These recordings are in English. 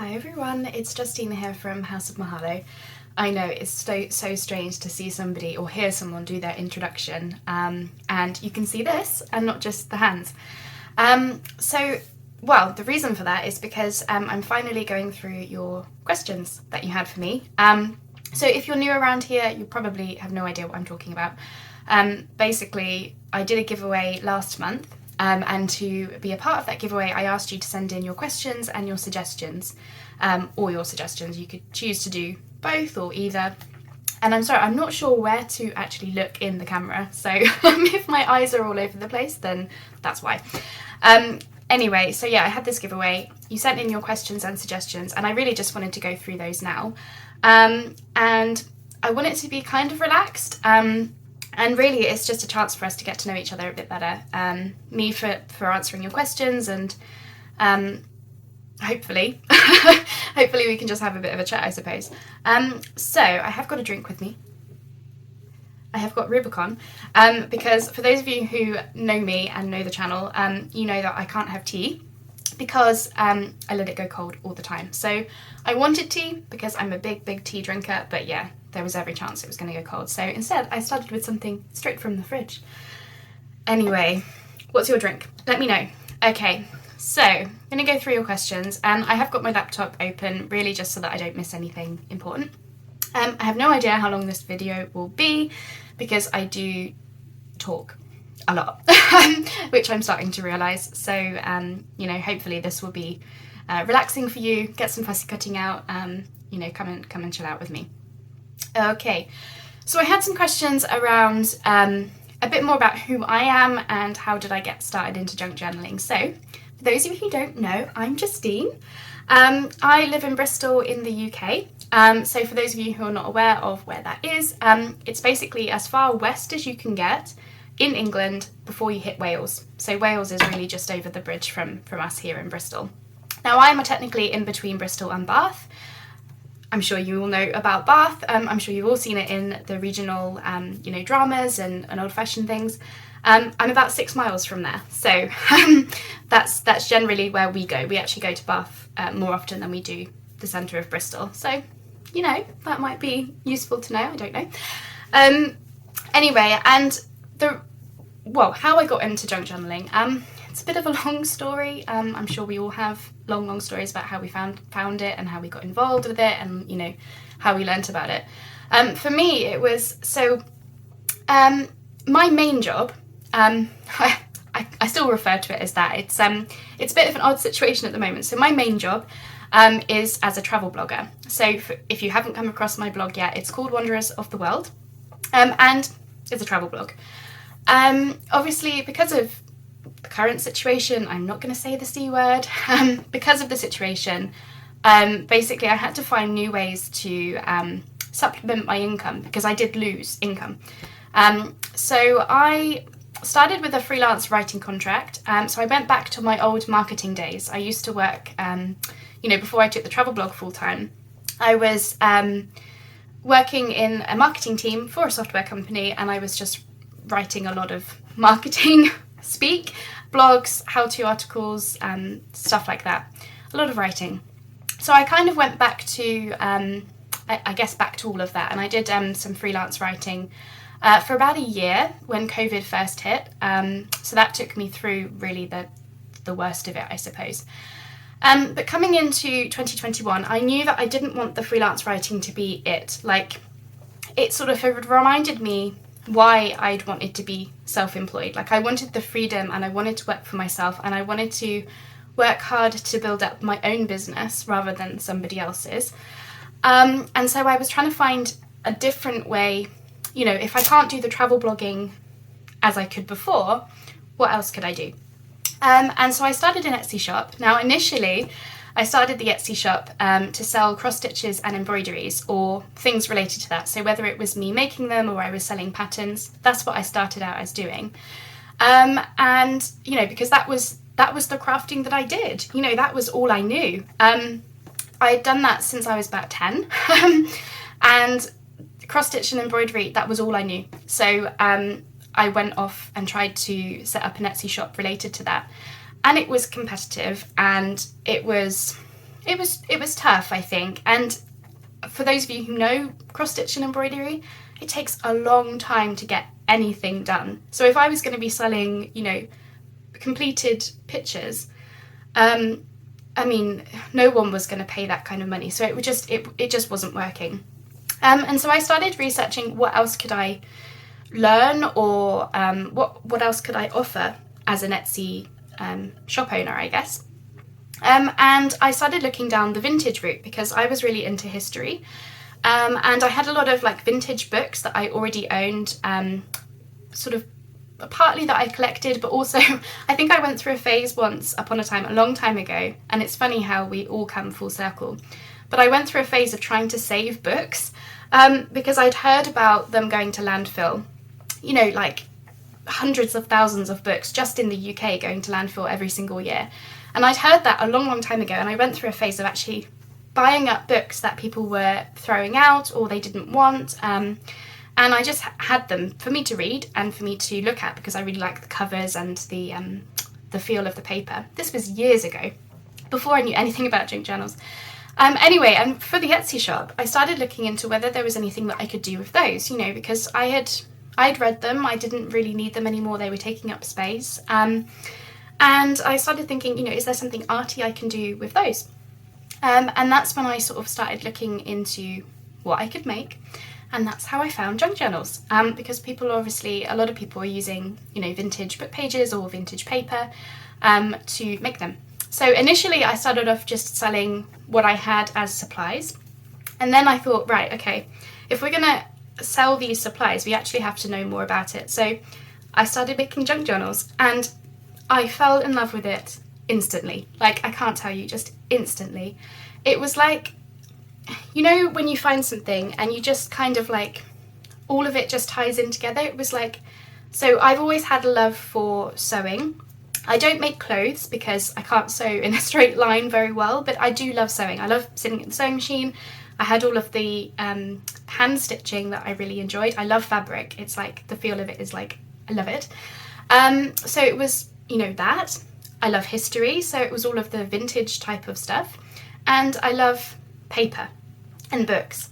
Hi everyone, it's Justine here from House of Mahalo. I know it's so strange to see somebody or hear someone do their introduction, and you can see this and not just the hands. The reason for that is because I'm finally going through your questions that you had for me. So if you're new around here, you probably have no idea what I'm talking about. Basically, I did a giveaway last month. And to be a part of that giveaway, I asked you to send in your questions and your suggestions, or your suggestions. You could choose to do both or either. And I'm sorry, I'm not sure where to actually look in the camera. So if my eyes are all over the place, then that's why. Anyway, so yeah, I had this giveaway. You sent in your questions and suggestions, and I really just wanted to go through those now. And I want it to be kind of relaxed. And really, it's just a chance for us to get to know each other a bit better. Me for answering your questions, and hopefully we can just have a bit of a chat, I suppose. So I have got a drink with me. I have got Rubicon, because for those of you who know me and know the channel, you know that I can't have tea because I let it go cold all the time. So I wanted tea because I'm a big tea drinker, but yeah, there was every chance it was going to go cold. So instead, I started with something straight from the fridge. Anyway, what's your drink? Let me know. Okay, so I'm going to go through your questions, and I have got my laptop open really just so that I don't miss anything important. I have no idea how long this video will be because I do talk a lot, which I'm starting to realise. So, hopefully this will be relaxing for you, get some fussy cutting out, come and chill out with me. Okay, so I had some questions around a bit more about who I am and how did I get started into junk journaling. So, for those of you who don't know, I'm Justine. I live in Bristol in the UK. So for those of you who are not aware of where that is, it's basically as far west as you can get in England before you hit Wales. So Wales is really just over the bridge from us here in Bristol. Now I'm technically in between Bristol and Bath. I'm sure you all know about Bath. I'm sure you've all seen it in the regional, dramas and old-fashioned things. I'm about 6 miles from there, so that's generally where we go. We actually go to Bath more often than we do the centre of Bristol. So, that might be useful to know. I don't know. Anyway, and how I got into junk journaling. It's a bit of a long story. I'm sure we all have long stories about how we found it and how we got involved with it and, how we learnt about it. For me, it was, my main job, I still refer to it as that. It's a bit of an odd situation at the moment. So my main job is as a travel blogger. So if you haven't come across my blog yet, it's called Wanderers of the World, and it's a travel blog. Obviously, because of the current situation, I'm not going to say the C word, because of the situation, basically I had to find new ways to supplement my income because I did lose income. So I started with a freelance writing contract. So I went back to my old marketing days. I used to work, before I took the travel blog full time, I was working in a marketing team for a software company, and I was just writing a lot of marketing speak, blogs, how-to articles, stuff like that. A lot of writing. So I kind of went back to, back to all of that, and I did some freelance writing for about a year when COVID first hit. So that took me through really the worst of it, I suppose. But coming into 2021, I knew that I didn't want the freelance writing to be it. Like, it sort of reminded me why I'd wanted to be self-employed. Like, I wanted the freedom and I wanted to work for myself, and I wanted to work hard to build up my own business rather than somebody else's. And so I was trying to find a different way. If I can't do the travel blogging as I could before, what else could I do? And so I started an Etsy shop. Now, initially, I started the Etsy shop to sell cross stitches and embroideries or things related to that. So whether it was me making them or I was selling patterns, that's what I started out as doing. Because that was the crafting that I did. That was all I knew. I had done that since I was about 10. And cross stitch and embroidery, that was all I knew. So I went off and tried to set up an Etsy shop related to that. And it was competitive, and it was it was tough, I think. And for those of you who know cross-stitch and embroidery, it takes a long time to get anything done. So if I was going to be selling, you know, completed pictures, I mean, no one was going to pay that kind of money. So it just wasn't working. And so I started researching what else could I learn, or what else could I offer as an Etsy shop owner, I guess. And I started looking down the vintage route because I was really into history. And I had a lot of like vintage books that I already owned, sort of partly that I collected, but also I think I went through a phase once upon a time, a long time ago, and it's funny how we all come full circle. But I went through a phase of trying to save books because I'd heard about them going to landfill, you know, like hundreds of thousands of books just in the UK going to landfill every single year. And I'd heard that a long, long time ago, and I went through a phase of actually buying up books that people were throwing out or they didn't want, and I just had them for me to read and for me to look at because I really like the covers and the feel of the paper. This was years ago, before I knew anything about junk journals. Anyway, and for the Etsy shop, I started looking into whether there was anything that I could do with those, you know, because I'd read them, I didn't really need them anymore, they were taking up space. And I started thinking, you know, is there something arty I can do with those? And that's when I sort of started looking into what I could make. And that's how I found junk journals, because a lot of people are using, you know, vintage book pages or vintage paper to make them. So initially I started off just selling what I had as supplies. And then I thought, right, okay, if we're going to sell these supplies, we actually have to know more about it. So I started making junk journals and I fell in love with it instantly. Like, I can't tell you, just instantly. It was like, you know, when you find something and you just kind of like, all of it just ties in together. It was like, so I've always had a love for sewing. I don't make clothes because I can't sew in a straight line very well, but I do love sewing. I love sitting at the sewing machine. I had all of the hand stitching that I really enjoyed. I love fabric. It's like, the feel of it is like, I love it. So it was, you know, that. I love history, so it was all of the vintage type of stuff. And I love paper and books.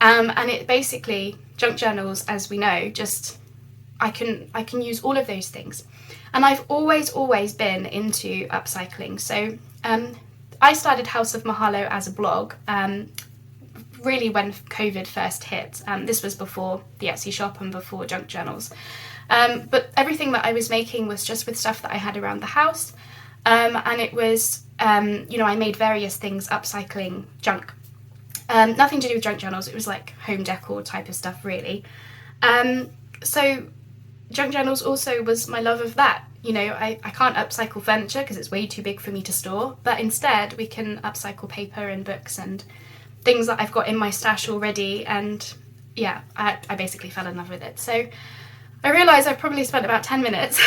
And it basically, junk journals, as we know, just, I can use all of those things. And I've always been into upcycling. So I started House of Mahalo as a blog, really when COVID first hit. This was before the Etsy shop and before junk journals. But everything that I was making was just with stuff that I had around the house. And it was, you know, I made various things upcycling junk. Nothing to do with junk journals, it was like home decor type of stuff, really. So junk journals also was my love of that. You know, I can't upcycle furniture because it's way too big for me to store, but instead we can upcycle paper and books and things that I've got in my stash already. And yeah, I basically fell in love with it. So I realise I've probably spent about 10 minutes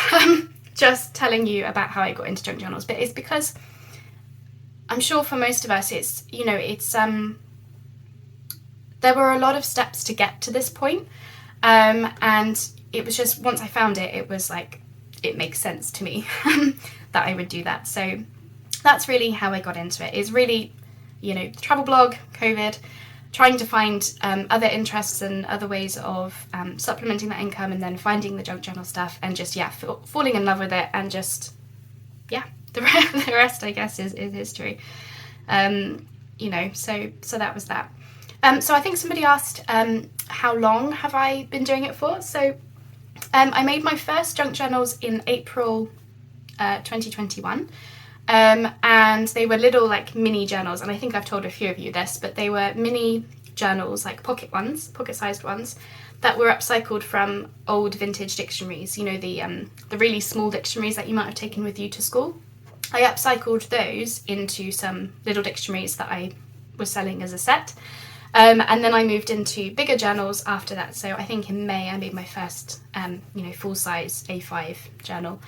just telling you about how I got into junk journals, but it's because I'm sure for most of us it's, you know, it's there were a lot of steps to get to this point, and it was just, once I found it, it was like, it makes sense to me that I would do that. So that's really how I got into it, is really, you know, the travel blog, COVID, trying to find other interests and other ways of supplementing that income, and then finding the junk journal stuff and just, yeah, falling in love with it, and just, yeah, the rest I guess is history. You know, so that was that. So I think somebody asked, how long have I been doing it for? So I made my first junk journals in April 2021. And they were little like mini journals, and I think I've told a few of you this, but they were mini journals, like pocket-sized ones, that were upcycled from old vintage dictionaries, you know, the really small dictionaries that you might have taken with you to school. I upcycled those into some little dictionaries that I was selling as a set. And then I moved into bigger journals after that. So I think in May I made my first, you know, full-size A5 journal.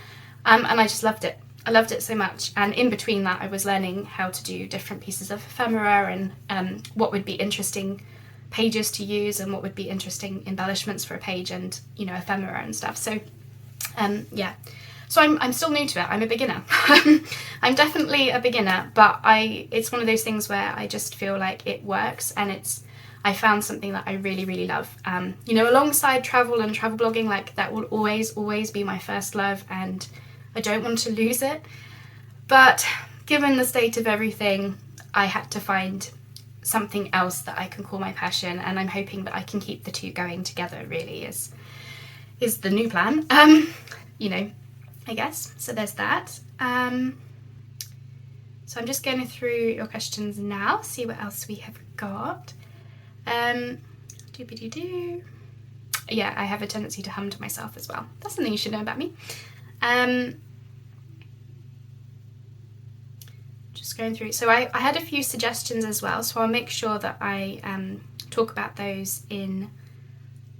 And I just loved it. I loved it so much. And in between that, I was learning how to do different pieces of ephemera and what would be interesting pages to use and what would be interesting embellishments for a page and, you know, ephemera and stuff. So, yeah. So I'm still new to it. I'm a beginner. I'm definitely a beginner, but it's one of those things where I just feel like it works, and I found something that I really, really love. You know, alongside travel and travel blogging, like that will always be my first love, and I don't want to lose it. But given the state of everything, I had to find something else that I can call my passion, and I'm hoping that I can keep the two going together, really, is the new plan. You know, I guess. So there's that. So I'm just going through your questions now, see what else we have got. Doobie-doo-doo. Yeah, I have a tendency to hum to myself as well. That's something you should know about me. Just going through. So I had a few suggestions as well, so I'll make sure that I talk about those in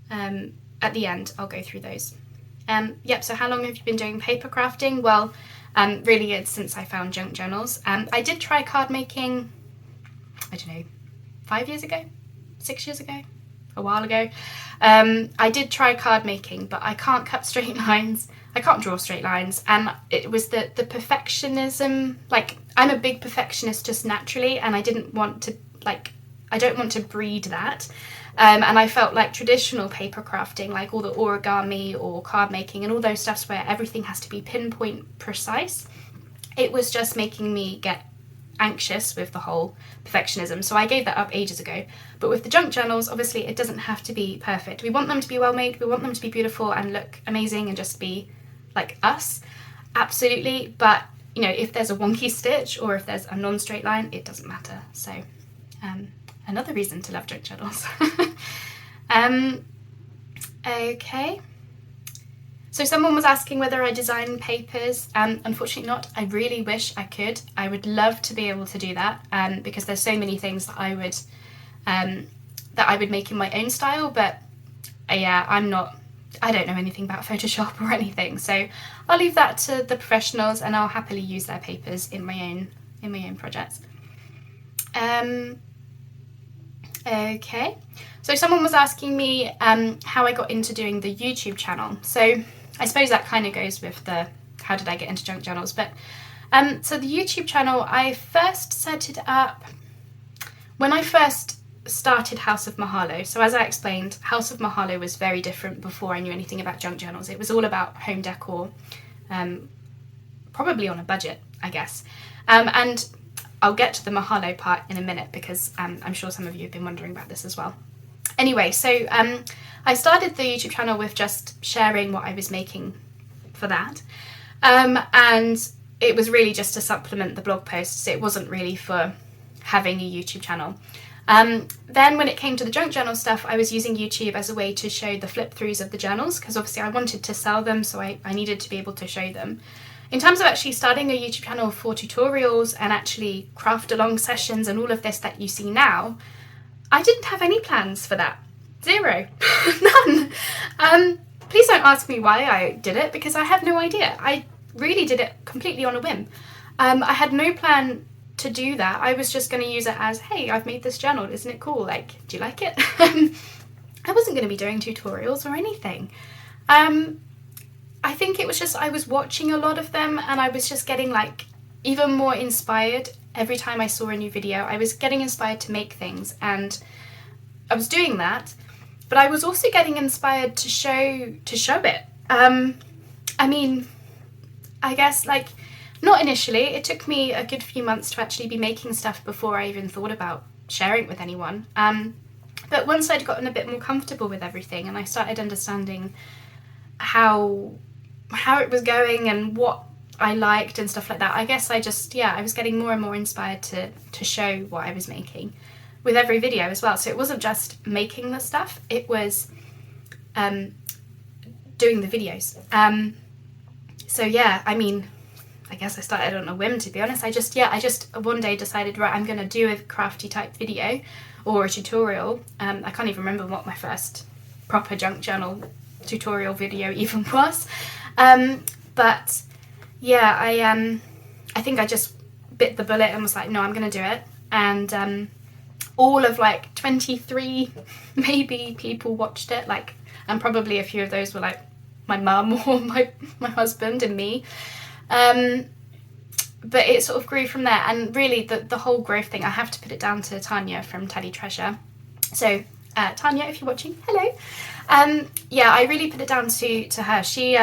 at the end. I'll go through those. Yep, so how long have you been doing paper crafting? Well, really it's since I found junk journals. I did try card making, I don't know, 5 years ago, 6 years ago, a while ago. I did try card making, but I can't cut straight lines. I can't draw straight lines, and it was the perfectionism. Like, I'm a big perfectionist just naturally, and I don't want to breed that. And I felt like traditional paper crafting, like all the origami or card making and all those stuffs where everything has to be pinpoint precise, it was just making me get anxious with the whole perfectionism. So I gave that up ages ago. But with the junk journals, obviously it doesn't have to be perfect. We want them to be well made, we want them to be beautiful and look amazing and just be like us. Absolutely. But, you know, if there's a wonky stitch or if there's a non-straight line, it doesn't matter. So another reason to love junk journals. Okay. So someone was asking whether I design papers. Unfortunately not. I really wish I could. I would love to be able to do that, because there's so many things that I would make in my own style, but yeah, I don't know anything about Photoshop or anything, so I'll leave that to the professionals, and I'll happily use their papers in my own projects. Okay, so someone was asking me how I got into doing the YouTube channel. So I suppose that kind of goes with the how did I get into junk journals, but so the YouTube channel, I first set it up when I first started House of Mahalo. So as I explained, House of Mahalo was very different before I knew anything about junk journals. It was all about home decor, probably on a budget, I guess. And I'll get to the Mahalo part in a minute, because I'm sure some of you have been wondering about this as well. Anyway, so I started the YouTube channel with just sharing what I was making for that. And it was really just to supplement the blog posts. It wasn't really for having a YouTube channel. Then when it came to the junk journal stuff, I was using YouTube as a way to show the flip-throughs of the journals, because obviously I wanted to sell them, so I needed to be able to show them. In terms of actually starting a YouTube channel for tutorials and actually craft along sessions and all of this that you see now, I didn't have any plans for that. Zero. None. Please don't ask me why I did it, because I have no idea. I really did it completely on a whim. I had no plan to do that. I was just going to use it as, hey, I've made this journal, isn't it cool? Like, do you like it? I wasn't going to be doing tutorials or anything. I think it was just I was watching a lot of them, and I was just getting like even more inspired every time I saw a new video. I was getting inspired to make things, and I was doing that, but I was also getting inspired to show it. I mean, I guess like not initially. It took me a good few months to actually be making stuff before I even thought about sharing it with anyone. But once I'd gotten a bit more comfortable with everything, and I started understanding how it was going and what I liked and stuff like that, I guess I was getting more and more inspired to show what I was making with every video as well. So it wasn't just making the stuff, it was doing the videos. So yeah, I mean, I guess I started on a whim, to be honest. I just one day decided, right, I'm going to do a crafty type video or a tutorial. I can't even remember what my first proper junk journal tutorial video even was. But yeah, I think I just bit the bullet and was like, no, I'm going to do it. And all of like 23 maybe people watched it, like, and probably a few of those were like my mum or my husband and me. But it sort of grew from there, and really the whole growth thing, I have to put it down to Tanya from Teddy Treasure. So Tanya, if you're watching, hello. Yeah, I really put it down to her. She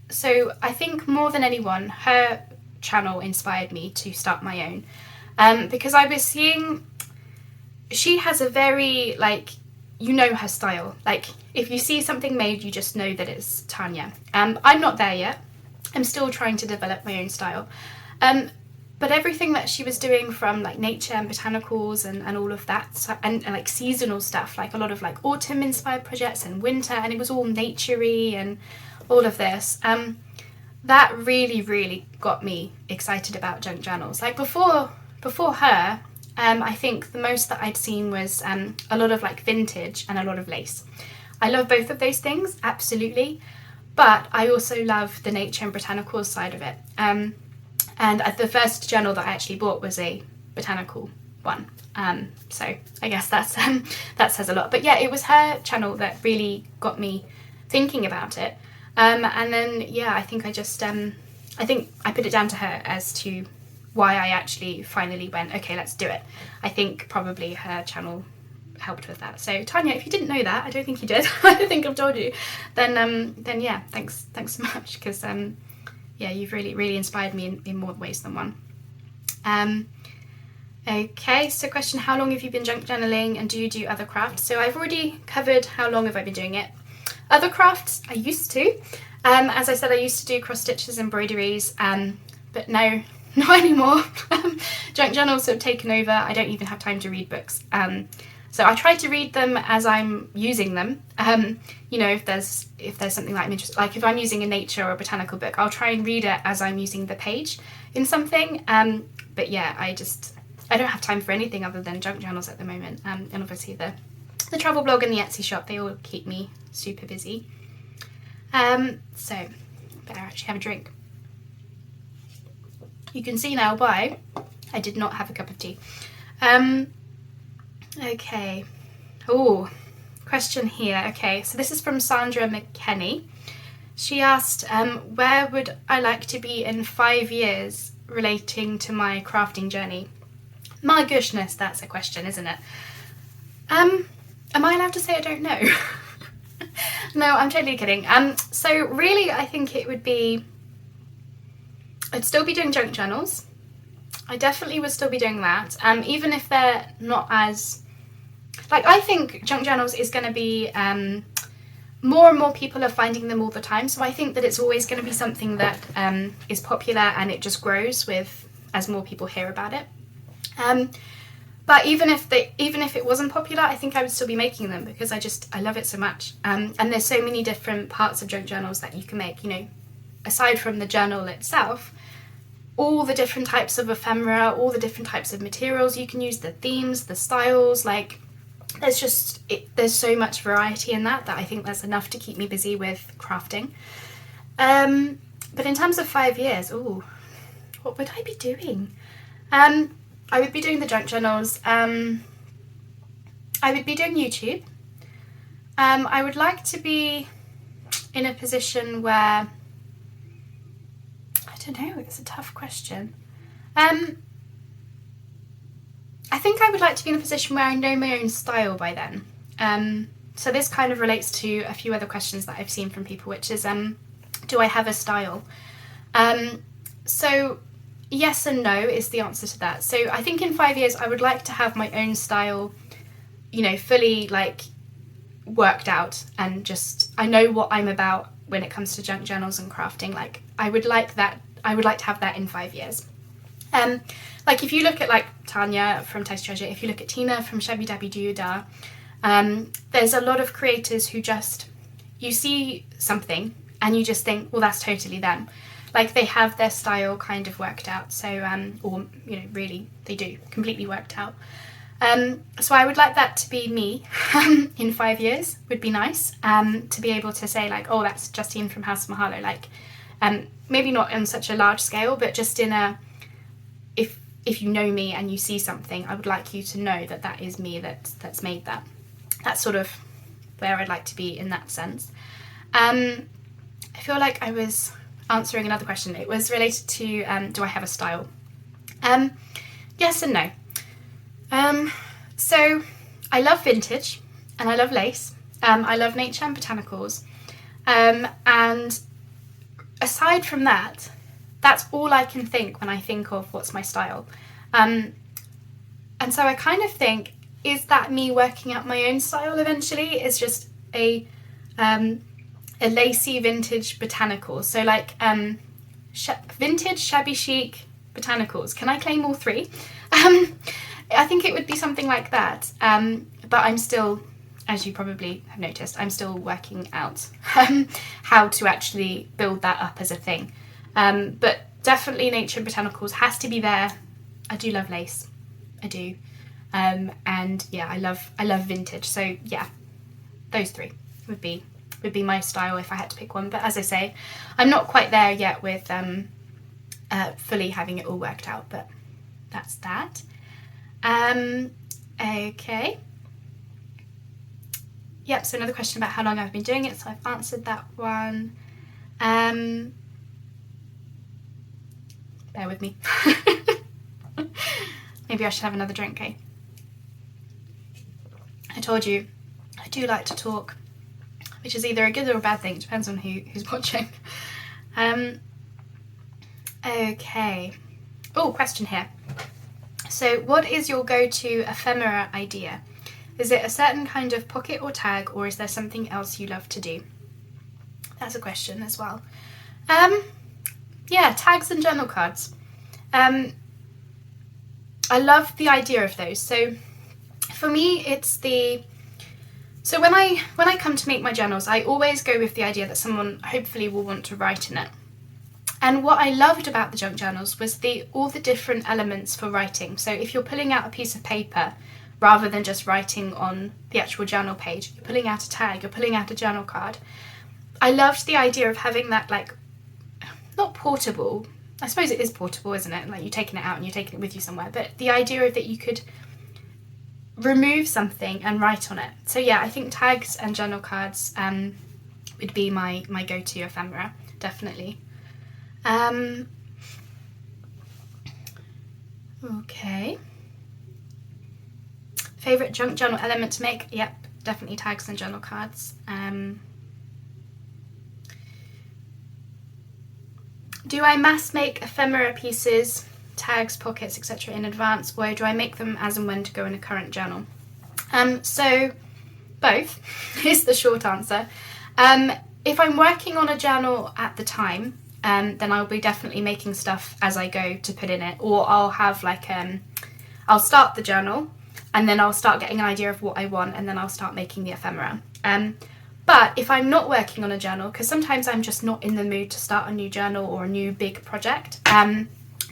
so I think more than anyone, her channel inspired me to start my own, because I was seeing she has a very, like, you know her style. Like, if you see something made, you just know that it's Tanya. I'm not there yet. I'm still trying to develop my own style. But everything that she was doing, from like nature and botanicals and all of that, so, and like seasonal stuff, like a lot of like autumn inspired projects and winter, and it was all naturey and all of this, that really, really got me excited about junk journals. Like before her, I think the most that I'd seen was a lot of like vintage and a lot of lace. I love both of those things, absolutely. But I also love the nature and botanicals side of it. And the first journal that I actually bought was a botanical one. So I guess that says a lot. But yeah, it was her channel that really got me thinking about it. And then, yeah, I think I put it down to her as to why I actually finally went, okay, let's do it. I think probably her channel helped with that. So Tanya, if you didn't know that, I don't think you did, I don't think I've told you, then yeah, thanks so much, because yeah, you've really inspired me in more ways than one. Okay, so question, how long have you been junk journaling, and do you do other crafts? So I've already covered how long have I been doing it. Other crafts, I used to, as I said, I used to do cross stitches, embroideries, but no, not anymore. Junk journals have taken over. I don't even have time to read books. So I try to read them as I'm using them. You know, if there's something that I'm interested, like if I'm using a nature or a botanical book, I'll try and read it as I'm using the page in something. But yeah, I don't have time for anything other than junk journals at the moment. And obviously the travel blog and the Etsy shop, they all keep me super busy. So better actually have a drink. You can see now why I did not have a cup of tea. Okay. Oh, question here. Okay, so this is from Sandra McKenney. She asked, where would I like to be in 5 years relating to my crafting journey? My goodness, that's a question, isn't it? Am I allowed to say I don't know? No, I'm totally kidding. So really, I think it would be, I'd still be doing junk journals. I definitely would still be doing that, even if they're not as, like, I think junk journals is going to be, more and more people are finding them all the time, so I think that it's always going to be something that is popular, and it just grows as more people hear about it. But even if it wasn't popular, I think I would still be making them, because I love it so much. And there's so many different parts of junk journals that you can make, you know, aside from the journal itself, all the different types of ephemera, all the different types of materials you can use, the themes, the styles, like there's so much variety in that I think there's enough to keep me busy with crafting. But in terms of 5 years, what would I be doing? I would be doing the junk journals. I would be doing YouTube. I would like to be in a position where, I don't know, it's a tough question. I think I would like to be in a position where I know my own style by then. So this kind of relates to a few other questions that I've seen from people, which is, do I have a style? So yes and no is the answer to that. So I think in 5 years I would like to have my own style, you know, fully like worked out, and just I know what I'm about when it comes to junk journals and crafting. Like I would like to have that in 5 years. Like if you look at like Tanya from Teddy Treasure, if you look at Tina from Shabby Dabby Doo Da, there's a lot of creators who just, you see something and you just think, well, that's totally them. Like they have their style kind of worked out. So, or, you know, really they do, completely worked out. So I would like that to be me in 5 years, would be nice. To be able to say like, oh, that's Justine from House Mahalo. Like, maybe not on such a large scale, but just in a, if you know me and you see something, I would like you to know that that is me that's made that. That's sort of where I'd like to be in that sense. I feel like I was answering another question. It was related to do I have a style? Yes and no. So I love vintage and I love lace. I love nature and botanicals. And aside from that, that's all I can think when I think of what's my style. And so I kind of think, is that me working out my own style eventually? Is just a lacy vintage botanical. So like vintage, shabby chic, botanicals. Can I claim all three? I think it would be something like that. But I'm still, as you probably have noticed, I'm still working out how to actually build that up as a thing. But definitely nature and botanicals has to be there. I do love lace. I do. And yeah, I love vintage. So yeah, those three would be my style if I had to pick one. But as I say, I'm not quite there yet with fully having it all worked out, but that's that. Okay. Yep, so another question about how long I've been doing it, so I've answered that one. Bear with me. Maybe I should have another drink, eh? I told you, I do like to talk, which is either a good or a bad thing, depends on who's watching. Okay. Oh, question here. So what is your go-to ephemera idea? Is it a certain kind of pocket or tag, or is there something else you love to do? That's a question as well. Yeah, tags and journal cards. I love the idea of those. So for me, it's so when I come to make my journals, I always go with the idea that someone hopefully will want to write in it. And what I loved about the junk journals was all the different elements for writing. So if you're pulling out a piece of paper, rather than just writing on the actual journal page, you're pulling out a tag, you're pulling out a journal card. I loved the idea of having that, like, not portable, I suppose it is portable, isn't it? Like, you're taking it out and you're taking it with you somewhere, but the idea of that you could remove something and write on it. So yeah, I think tags and journal cards would be my go-to ephemera, definitely. Okay. Favourite junk journal element to make? Yep, definitely tags and journal cards. Do I mass make ephemera pieces, tags, pockets, etc. in advance, or do I make them as and when to go in a current journal? So both is the short answer. If I'm working on a journal at the time, then I'll be definitely making stuff as I go to put in it, or I'll have like I'll start the journal and then I'll start getting an idea of what I want, and then I'll start making the ephemera. But if I'm not working on a journal, because sometimes I'm just not in the mood to start a new journal or a new big project, then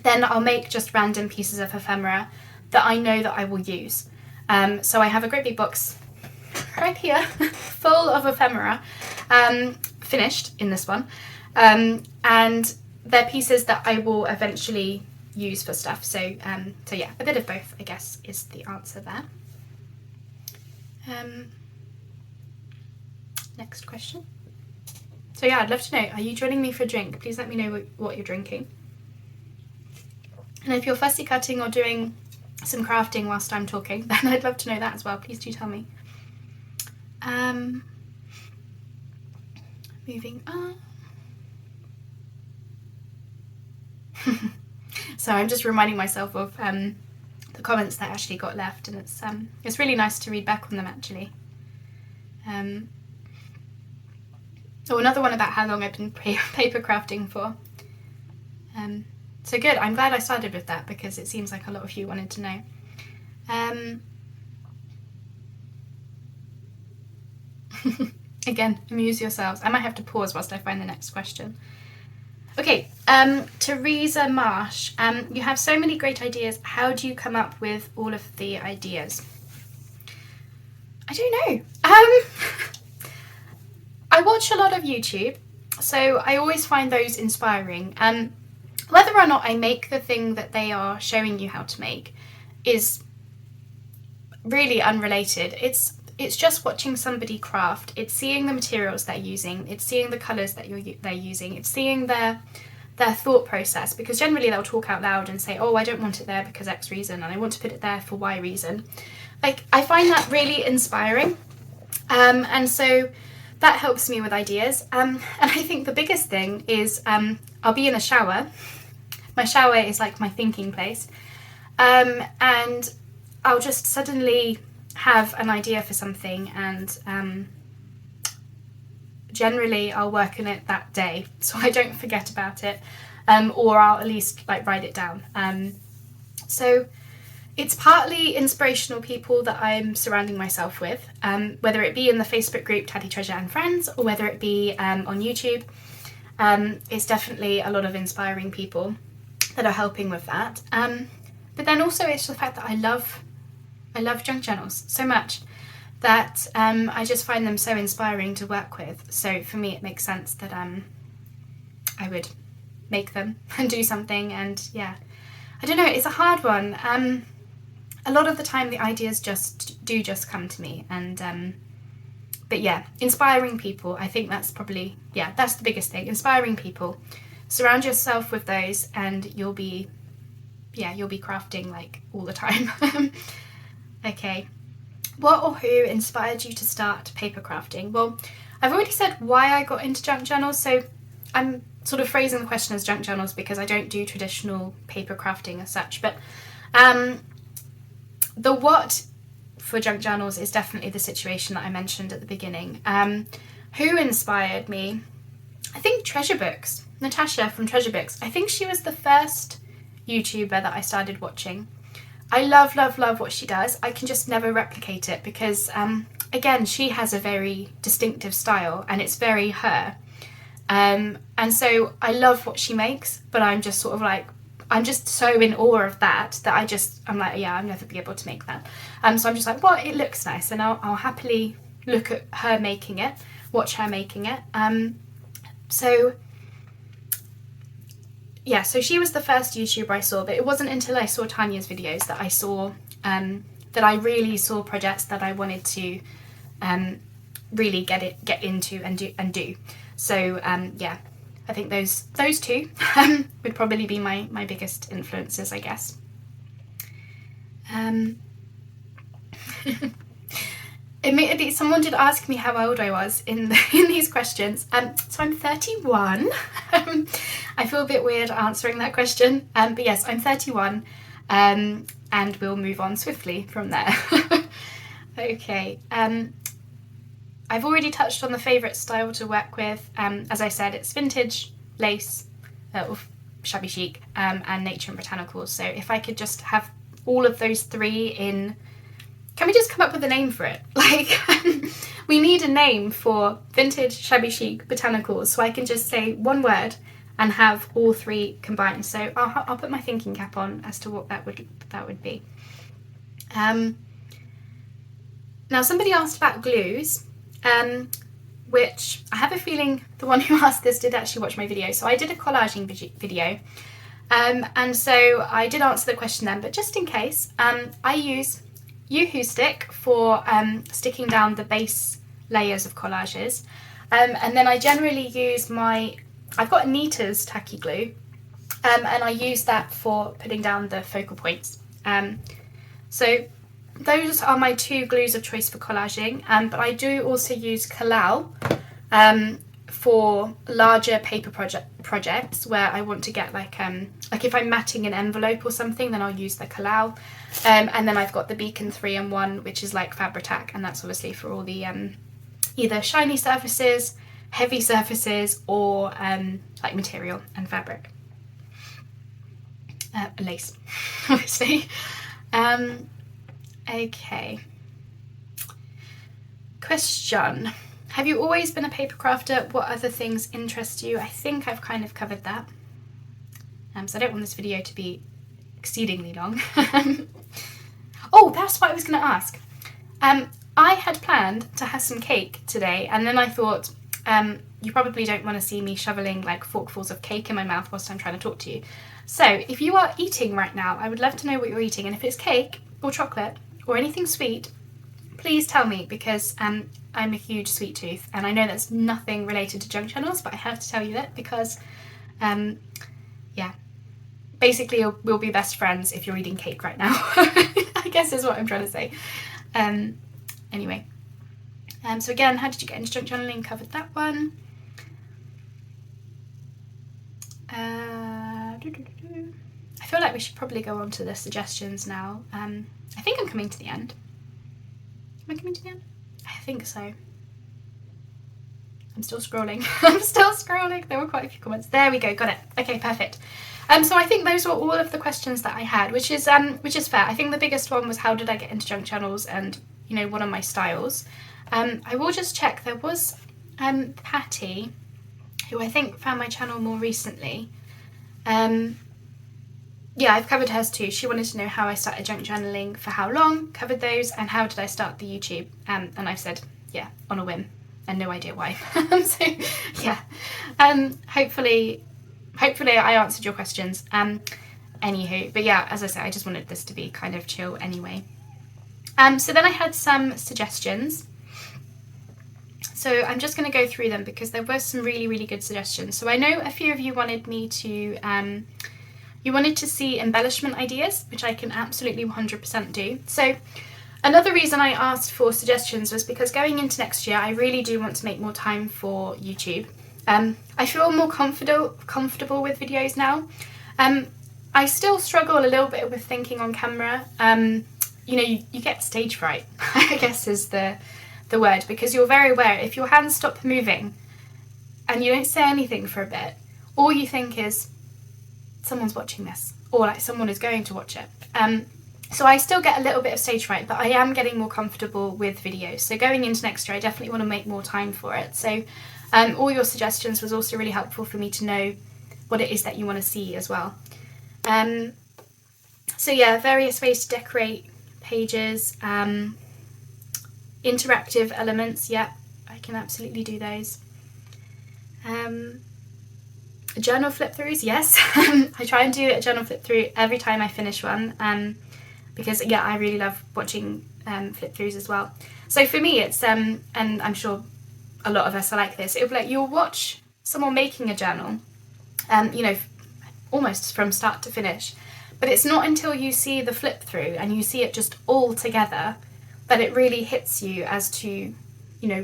I'll make just random pieces of ephemera that I know that I will use. So I have a great big box right here full of ephemera, finished in this one, and they're pieces that I will eventually use for stuff. So yeah, a bit of both, I guess, is the answer there. Next question. So yeah, I'd love to know, are you joining me for a drink? Please let me know what you're drinking. And if you're fussy cutting or doing some crafting whilst I'm talking, then I'd love to know that as well. Please do tell me. Moving on. So I'm just reminding myself of the comments that actually got left, and it's really nice to read back on them actually. Oh, another one about how long I've been paper crafting for. So good, I'm glad I started with that because it seems like a lot of you wanted to know. Again, amuse yourselves. I might have to pause whilst I find the next question. Okay, Teresa Marsh, you have so many great ideas. How do you come up with all of the ideas? I don't know. I watch a lot of YouTube, so I always find those inspiring. Whether or not I make the thing that they are showing you how to make is really unrelated. it's just watching somebody craft. It's seeing the materials they're using. It's seeing the colours that they're using. It's seeing their thought process, because generally they'll talk out loud and say, oh, I don't want it there because X reason, and I want to put it there for Y reason. Like, I find that really inspiring, and so that helps me with ideas. And I think the biggest thing is I'll be in a shower. My shower is like my thinking place, and I'll just suddenly have an idea for something, and generally I'll work on it that day so I don't forget about it, or I'll at least like write it down. So it's partly inspirational people that I'm surrounding myself with, whether it be in the Facebook group Tatty Treasure and Friends, or whether it be on YouTube. It's definitely a lot of inspiring people that are helping with that. But then also it's the fact that I love junk journals so much that I just find them so inspiring to work with. So for me it makes sense that I would make them and do something. And yeah, I don't know, it's a hard one. A lot of the time the ideas just come to me, and but yeah, inspiring people, I think that's probably, yeah, that's the biggest thing. Inspiring people, surround yourself with those, and you'll be crafting like all the time. Okay, what or who inspired you to start paper crafting? Well, I've already said why I got into junk journals, so I'm sort of phrasing the question as junk journals because I don't do traditional paper crafting as such. But the what for junk journals is definitely the situation that I mentioned at the beginning. Who inspired me? I think Treasure Books. Natasha from Treasure Books. I think she was the first YouTuber that I started watching. I love what she does. I can just never replicate it because, again, she has a very distinctive style and it's very her. And so I love what she makes, but I'm just sort of like, I'm just so in awe of that I'm like, yeah, I'll never be able to make that. So I'm just like, well, it looks nice, and I'll happily look at her making it, watch her making it. So yeah, so she was the first YouTuber I saw, but it wasn't until I saw Tanya's videos that I saw, that I really saw projects that I wanted to really get into and do. So yeah, I think those two would probably be my biggest influences, I guess. Admittedly, someone did ask me how old I was in these questions. So I'm 31. I feel a bit weird answering that question. But yes, I'm 31, and we'll move on swiftly from there. Okay. I've already touched on the favourite style to work with. As I said, it's vintage, lace, or shabby chic, and nature and botanicals. So if I could just have all of those three in... Can we just come up with a name for it? Like, we need a name for vintage, shabby chic, botanicals, so I can just say one word and have all three combined. So I'll put my thinking cap on as to what that would be. Now, somebody asked about glues, which I have a feeling the one who asked this did actually watch my video. So I did a collaging video, and so I did answer the question then, but just in case, I use Yoo-hoo stick for sticking down the base layers of collages, and then I generally use I've got Anita's tacky glue, and I use that for putting down the focal points. So those are my two glues of choice for collaging, but I do also use Kalal for larger paper projects where I want to get like if I'm matting an envelope or something, then I'll use the Kalal. And then I've got the Beacon 3-in-1, which is like Fabri-Tac, and that's obviously for all the either shiny surfaces, heavy surfaces, or like material and fabric. Lace, obviously. Okay. Question. Have you always been a paper crafter? What other things interest you? I think I've kind of covered that. So I don't want this video to be exceedingly long. Oh, that's what I was going to ask. I had planned to have some cake today, and then I thought, you probably don't want to see me shoveling like forkfuls of cake in my mouth whilst I'm trying to talk to you. So if you are eating right now, I would love to know what you're eating, and if it's cake or chocolate or anything sweet, please tell me, because I'm a huge sweet tooth, and I know that's nothing related to junk channels, but I have to tell you that because, yeah, basically we'll be best friends if you're eating cake right now. I guess is what I'm trying to say. Anyway, so again, how did you get into junk channeling? Covered that one. I feel like we should probably go on to the suggestions now. I think I'm coming to the end. Am I coming to the end? I think so. I'm still scrolling. I'm still scrolling. There were quite a few comments. There we go. Got it. Okay, perfect. So I think those were all of the questions that I had, which is fair. I think the biggest one was how did I get into junk channels, and what are my styles. I will just check. There was Patty, who I think found my channel more recently. Yeah, I've covered hers too. She wanted to know how I started junk journaling, for how long, covered those, and how did I start the YouTube. And I've said, yeah, on a whim, and no idea why. So, yeah. Hopefully I answered your questions. Anywho, but yeah, as I said, I just wanted this to be kind of chill anyway. So then I had some suggestions. So I'm just going to go through them because there were some really, really good suggestions. So I know a few of you wanted me to... you wanted to see embellishment ideas, which I can absolutely 100% do. So another reason I asked for suggestions was because going into next year, I really do want to make more time for YouTube. I feel more comfortable with videos now. I still struggle a little bit with thinking on camera. You get stage fright, I guess is the word, because you're very aware if your hands stop moving and you don't say anything for a bit, all you think is, someone's watching this, or like someone is going to watch it. So I still get a little bit of stage fright, but I am getting more comfortable with videos. So going into next year, I definitely want to make more time for it. So all your suggestions was also really helpful for me to know what it is that you want to see as well. So yeah, various ways to decorate pages, interactive elements, yeah, I can absolutely do those. Journal flip-throughs, yes. I try and do a journal flip-through every time I finish one, because yeah, I really love watching flip-throughs as well. So for me, it's and I'm sure a lot of us are like this. It'll be like you'll watch someone making a journal, almost from start to finish, but it's not until you see the flip-through and you see it just all together that it really hits you as to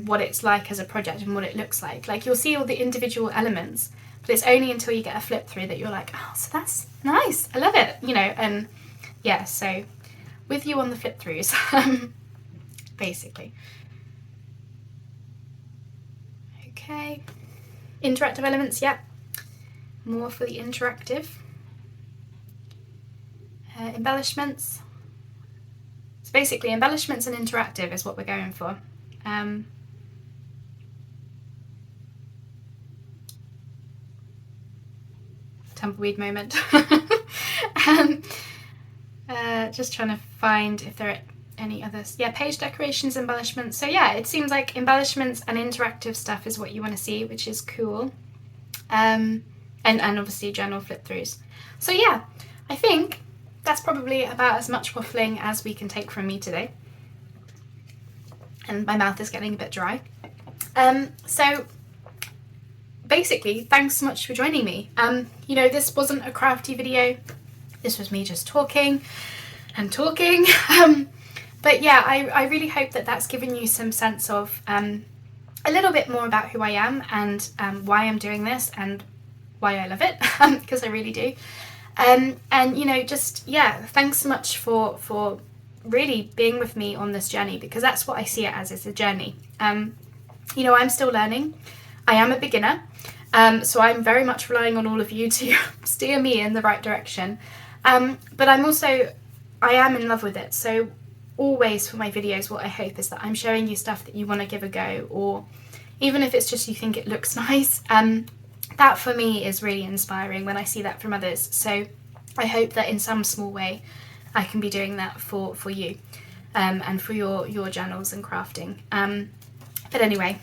what it's like as a project and what it looks like. Like you'll see all the individual elements, but it's only until you get a flip through that you're like, oh, so that's nice, I love it, and yeah, so with you on the flip throughs, basically. Okay, interactive elements, yeah, more for the interactive. Embellishments. So basically embellishments and interactive is what we're going for. Tumbleweed moment. Just trying to find if there are any others. Yeah, page decorations, embellishments. So yeah, it seems like embellishments and interactive stuff is what you want to see, which is cool. And obviously journal flip-throughs. So yeah, I think that's probably about as much waffling as we can take from me today. And my mouth is getting a bit dry. So basically, thanks so much for joining me. This wasn't a crafty video. This was me just talking and talking. But yeah, I really hope that that's given you some sense of a little bit more about who I am and why I'm doing this and why I love it, because I really do. And just, yeah, thanks so much for really being with me on this journey, because that's what I see it as, it's a journey. I'm still learning. I am a beginner, so I'm very much relying on all of you to steer me in the right direction. But I am in love with it. So always for my videos, what I hope is that I'm showing you stuff that you want to give a go, or even if it's just you think it looks nice. That for me is really inspiring when I see that from others. So I hope that in some small way I can be doing that for you, and for your journals and crafting. But anyway,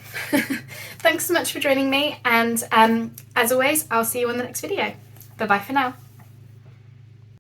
thanks so much for joining me, and as always, I'll see you on the next video. Bye bye for now.